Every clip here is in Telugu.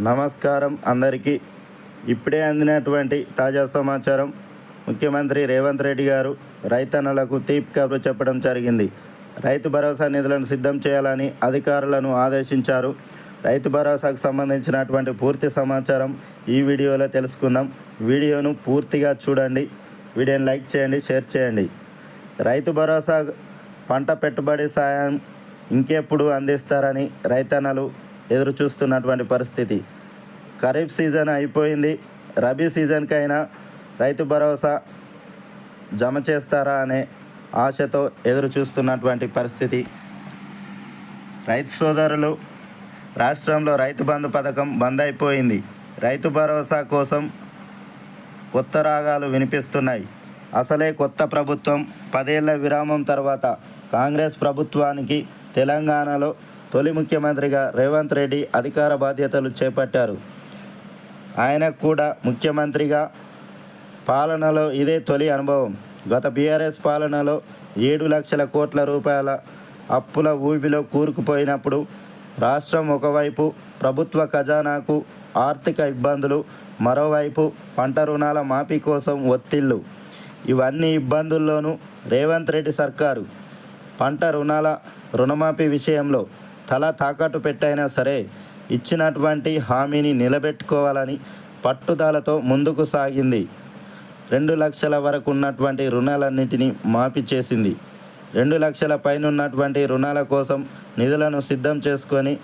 నమస్కారం అందరికీ. ఇప్పుడే అందినటువంటి తాజా సమాచారం. ముఖ్యమంత్రి రేవంత్ రెడ్డి గారు రైతన్నలకు తీపి కబురు చెప్పడం జరిగింది. రైతు భరోసా నిధులను సిద్ధం చేయాలని అధికారులను ఆదేశించారు. రైతు భరోసాకు సంబంధించినటువంటి పూర్తి సమాచారం ఈ వీడియోలో తెలుసుకుందాం. వీడియోను పూర్తిగా చూడండి. వీడియోని లైక్ చేయండి, షేర్ చేయండి. రైతు భరోసా పంట పెట్టుబడి సాయం ఇంకెప్పుడు అందిస్తారని రైతన్నలు ఎదురు చూస్తున్నటువంటి పరిస్థితి. ఖరీఫ్ సీజన్ అయిపోయింది. రబీ సీజన్కైనా రైతు భరోసా జమ చేస్తారా అనే ఆశతో ఎదురు చూస్తున్నటువంటి పరిస్థితి. రైతు సోదరులు, రాష్ట్రంలో రైతు బంధు పథకం బంద్ అయిపోయింది. రైతు భరోసా కోసం కొత్త రాగాలు వినిపిస్తున్నాయి. అసలే కొత్త ప్రభుత్వం 10 ఏళ్ల విరామం తర్వాత కాంగ్రెస్ ప్రభుత్వానికి తెలంగాణలో తొలి ముఖ్యమంత్రిగా రేవంత్ రెడ్డి అధికార బాధ్యతలు చేపట్టారు. ఆయనకు కూడా ముఖ్యమంత్రిగా పాలనలో ఇదే తొలి అనుభవం. గత బీఆర్ఎస్ పాలనలో 7 లక్షల కోట్ల రూపాయల అప్పుల ఊబిలో కూరుకుపోయినప్పుడు రాష్ట్రం ఒకవైపు ప్రభుత్వ ఖజానాకు ఆర్థిక ఇబ్బందులు, మరోవైపు పంట రుణాల మాఫీ కోసం ఒత్తిళ్లు. ఇవన్నీ ఇబ్బందుల్లోనూ రేవంత్ రెడ్డి సర్కారు పంట రుణమాఫీ విషయంలో తల తాకట్టు పెట్టైనా సరే ఇచ్చినటువంటి హామీని నిలబెట్టుకోవాలని పట్టుదలతో ముందుకు సాగింది. 2 లక్షల వరకు ఉన్నటువంటి రుణాలన్నింటినీ మాఫీ చేసింది. 2 లక్షల పైన ఉన్నటువంటి రుణాల కోసం నిధులను సిద్ధం చేసుకొని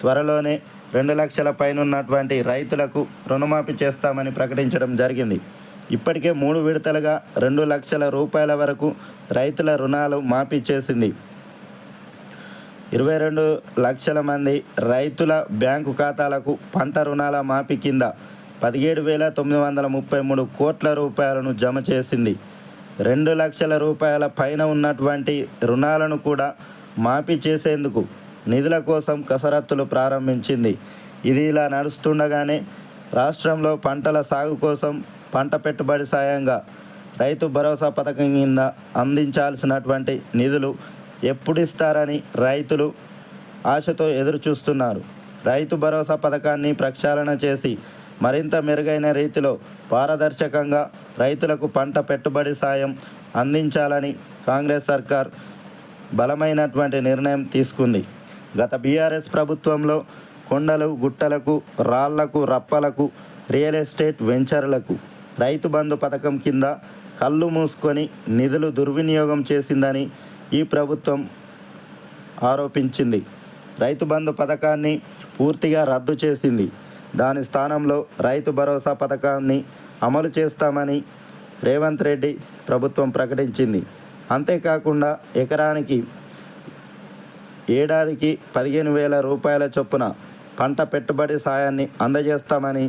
త్వరలోనే 2 లక్షల పైన ఉన్నటువంటి రైతులకు రుణమాఫీ చేస్తామని ప్రకటించడం జరిగింది. ఇప్పటికే 3 విడతలుగా 2 లక్షల రూపాయల వరకు రైతుల రుణాలు మాఫీ చేసింది. 22 లక్షల మంది రైతుల బ్యాంకు ఖాతాలకు పంట రుణాల మాఫీ కింద 17,933 కోట్ల రూపాయలను జమ చేసింది. 2 లక్షల రూపాయల పైన ఉన్నటువంటి రుణాలను కూడా మాఫీ చేసేందుకు నిధుల కోసం కసరత్తులు ప్రారంభించింది. ఇది ఇలా నడుస్తుండగానే రాష్ట్రంలో పంటల సాగు కోసం పంట పెట్టుబడి సాయంగా రైతు భరోసా పథకం కింద అందించాల్సినటువంటి నిధులు ఎప్పుడు ఇస్తారని రైతులు ఆశతో ఎదురు చూస్తున్నారు. రైతు భరోసా పథకాన్ని ప్రక్షాళన చేసి మరింత మెరుగైన రీతిలో పారదర్శకంగా రైతులకు పంట పెట్టుబడి సాయం అందించాలని కాంగ్రెస్ సర్కార్ బలమైనటువంటి నిర్ణయం తీసుకుంది. గత బీఆర్ఎస్ ప్రభుత్వంలో కొండలు, గుట్టలకు, రాళ్లకు, రప్పలకు, రియల్ ఎస్టేట్ వెంచర్లకు రైతు బంధు పథకం కింద కళ్ళు మూసుకొని నిధులు దుర్వినియోగం చేసిందని ఈ ప్రభుత్వం ఆరోపించింది. రైతు బంధు పథకాన్ని పూర్తిగా రద్దు చేసింది. దాని స్థానంలో రైతు భరోసా పథకాన్ని అమలు చేస్తామని రేవంత్ రెడ్డి ప్రభుత్వం ప్రకటించింది. అంతేకాకుండా ఏడాదికి 15,000 రూపాయల చొప్పున పంట పెట్టుబడి సాయాన్ని అందజేస్తామని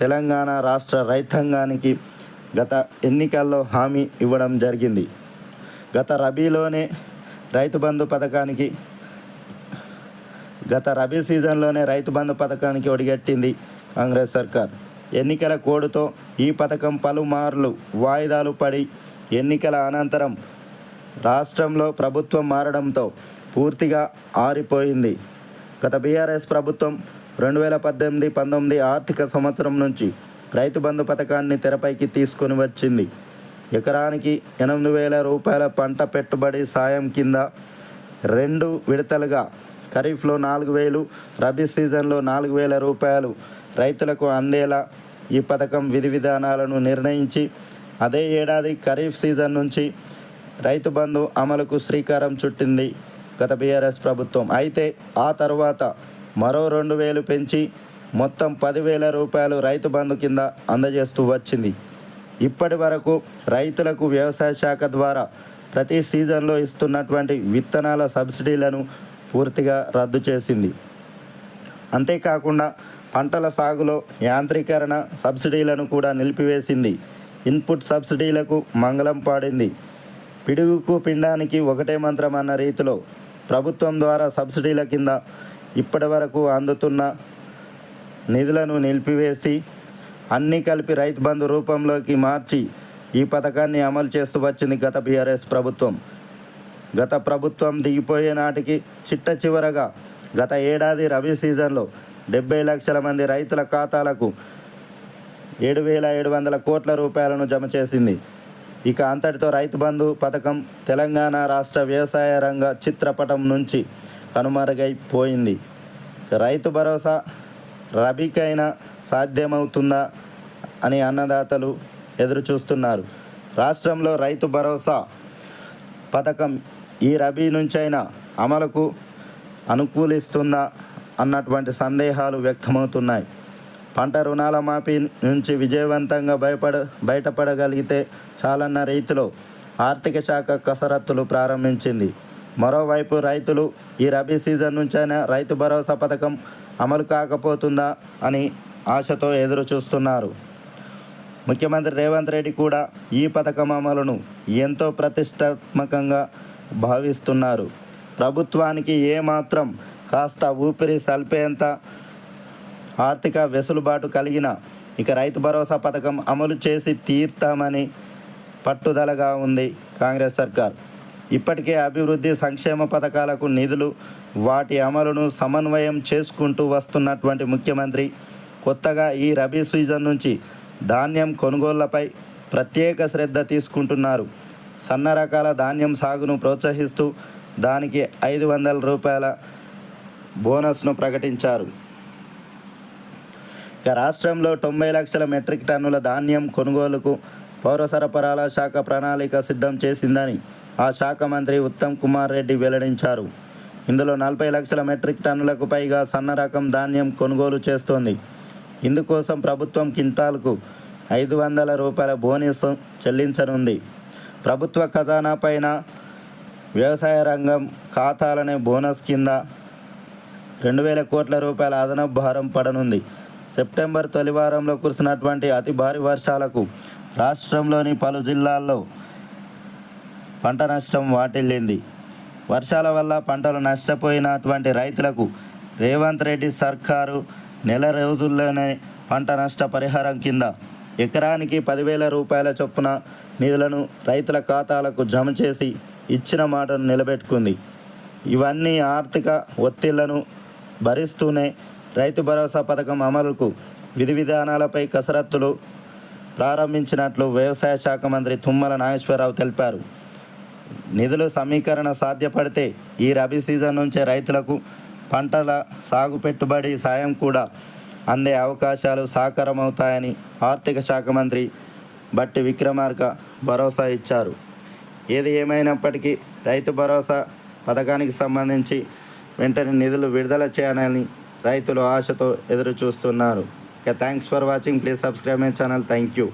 తెలంగాణ రాష్ట్ర రైతాంగానికి గత ఎన్నికల్లో హామీ ఇవ్వడం జరిగింది. గత రబీ సీజన్లోనే రైతు బంధు పథకానికి ఒడిగట్టింది కాంగ్రెస్ సర్కార్. ఎన్నికల కోడ్తో ఈ పథకం పలుమార్లు వాయిదాలు పడి ఎన్నికల అనంతరం రాష్ట్రంలో ప్రభుత్వం మారడంతో పూర్తిగా ఆరిపోయింది. గత బీఆర్ఎస్ ప్రభుత్వం 2018-19 ఆర్థిక సంవత్సరం నుంచి రైతు బంధు పథకాన్ని తెరపైకి తీసుకొని వచ్చింది. ఎకరానికి 8,000 రూపాయల పంట పెట్టుబడి సాయం కింద 2 విడతలుగా ఖరీఫ్లో 4,000, రబీ సీజన్లో 4,000 రూపాయలు రైతులకు అందేలా ఈ పథకం విధి విధానాలను నిర్ణయించి అదే ఏడాది ఖరీఫ్ సీజన్ నుంచి రైతు బంధు అమలుకు శ్రీకారం చుట్టింది గత బీఆర్ఎస్ ప్రభుత్వం. అయితే ఆ తర్వాత మరో 2,000 పెంచి మొత్తం 10,000 రూపాయలు రైతు బంధు కింద అందజేస్తూ వచ్చింది. ఇప్పటి వరకు రైతులకు వ్యవసాయ శాఖ ద్వారా ప్రతి సీజన్లో ఇస్తున్నటువంటి విత్తనాల సబ్సిడీలను పూర్తిగా రద్దు చేసింది. అంతేకాకుండా పంటల సాగులో యాంత్రీకరణ సబ్సిడీలను కూడా నిలిపివేసింది. ఇన్పుట్ సబ్సిడీలకు మంగళం పాడింది. పిడుగుకు పిండానికి ఒకటే మంత్రం అన్న రీతిలో ప్రభుత్వం ద్వారా సబ్సిడీల కింద ఇప్పటి వరకు అందుతున్న నిధులను నిలిపివేసి అన్నీ కలిపి రైతు బంధు రూపంలోకి మార్చి ఈ పథకాన్ని అమలు చేస్తూ వచ్చింది గత బీఆర్ఎస్ ప్రభుత్వం. గత ప్రభుత్వం దిగిపోయే నాటికి చిట్ట చివరగా గత ఏడాది రబీ సీజన్లో 70 లక్షల మంది రైతుల ఖాతాలకు 7,700 కోట్ల రూపాయలను జమ చేసింది. ఇక అంతటితో రైతు బంధు పథకం తెలంగాణ రాష్ట్ర వ్యవసాయ రంగ చిత్రపటం నుంచి కనుమరుగైపోయింది. రైతు భరోసా రబీకైనా సాధ్యమవుతుందా అని అన్నదాతలు ఎదురు చూస్తున్నారు. రాష్ట్రంలో రైతు భరోసా పథకం ఈ రబీ నుంచైనా అమలుకు అనుకూలిస్తుందా అన్నటువంటి సందేహాలు వ్యక్తమవుతున్నాయి. పంట రుణాల మాఫీ నుంచి విజయవంతంగా బయటపడగలిగితే చాలన్న రీతిలో ఆర్థిక శాఖ కసరత్తులు ప్రారంభించింది. మరోవైపు రైతులు ఈ రబీ సీజన్ నుంచైనా రైతు భరోసా పథకం అమలు కాకపోతుందా అని ఆశతో ఎదురు చూస్తున్నారు. ముఖ్యమంత్రి రేవంత్ రెడ్డి కూడా ఈ పథకం అమలును ఎంతో ప్రతిష్టాత్మకంగా భావిస్తున్నారు. ప్రభుత్వానికి ఏమాత్రం కాస్త ఊపిరి సల్పేంత ఆర్థిక వెసులుబాటు కలిగిన ఇక రైతు భరోసా పథకం అమలు చేసి తీర్తామని పట్టుదలగా ఉంది కాంగ్రెస్ సర్కార్. ఇప్పటికే అభివృద్ధి సంక్షేమ పథకాలకు నిధులు వాటి అమలును సమన్వయం చేసుకుంటూ వస్తున్నటువంటి ముఖ్యమంత్రి కొత్తగా ఈ రబీ సీజన్ నుంచి ధాన్యం కొనుగోళ్లపై ప్రత్యేక శ్రద్ధ తీసుకుంటున్నారు. సన్న రకాల ధాన్యం సాగును ప్రోత్సహిస్తూ దానికి 500 రూపాయల బోనస్ను ప్రకటించారు. ఇక రాష్ట్రంలో 90 లక్షల మెట్రిక్ టన్నుల ధాన్యం కొనుగోలుకు పౌర సరఫరాల శాఖ ప్రణాళిక సిద్ధం చేసిందని ఆ శాఖ మంత్రి ఉత్తమ్ కుమార్ రెడ్డి వెల్లడించారు. ఇందులో 40 లక్షల మెట్రిక్ టన్నులకు పైగా సన్న రకం ధాన్యం కొనుగోలు చేస్తోంది. ఇందుకోసం ప్రభుత్వం క్వింటాల్కు 500 రూపాయల బోనస్ చెల్లించనుంది. ప్రభుత్వ ఖజానా పైన వ్యవసాయ రంగం ఖాతాలనే బోనస్ కింద 2,000 కోట్ల రూపాయల అదనపు భారం పడనుంది. సెప్టెంబర్ తొలి వారంలో కురిసినటువంటి అతి భారీ వర్షాలకు రాష్ట్రంలోని పలు జిల్లాల్లో పంట నష్టం వాటిల్లింది. వర్షాల వల్ల పంటలు నష్టపోయినటువంటి రైతులకు రేవంత్ రెడ్డి సర్కారు నెల రోజుల్లోనే పంట నష్ట పరిహారం కింద ఎకరానికి 10,000 రూపాయల చొప్పున నిధులను రైతుల ఖాతాలకు జమ చేసి ఇచ్చిన మాటను నిలబెట్టుకుంది. ఇవన్నీ ఆర్థిక ఒత్తిళ్లను భరిస్తూనే రైతు భరోసా పథకం అమలుకు విధి విధానాలపై కసరత్తులు ప్రారంభించినట్లు వ్యవసాయ శాఖ మంత్రి తుమ్మల నాగేశ్వరరావు తెలిపారు. నిధులు సమీకరణ సాధ్యపడితే ఈ రబీ సీజన్ నుంచే రైతులకు పంటల సాగు పెట్టుబడి సాయం కూడా అందే అవకాశాలు సాకారమవుతాయని ఆర్థిక శాఖ మంత్రి బట్టి విక్రమార్క భరోసా ఇచ్చారు. ఏది ఏమైనప్పటికీ రైతు భరోసా పథకానికి సంబంధించి వెంటనే నిధులు విడుదల చేయాలని రైతులు ఆశతో ఎదురు చూస్తున్నారు. Thanks for watching. Please subscribe my channel. Thank you.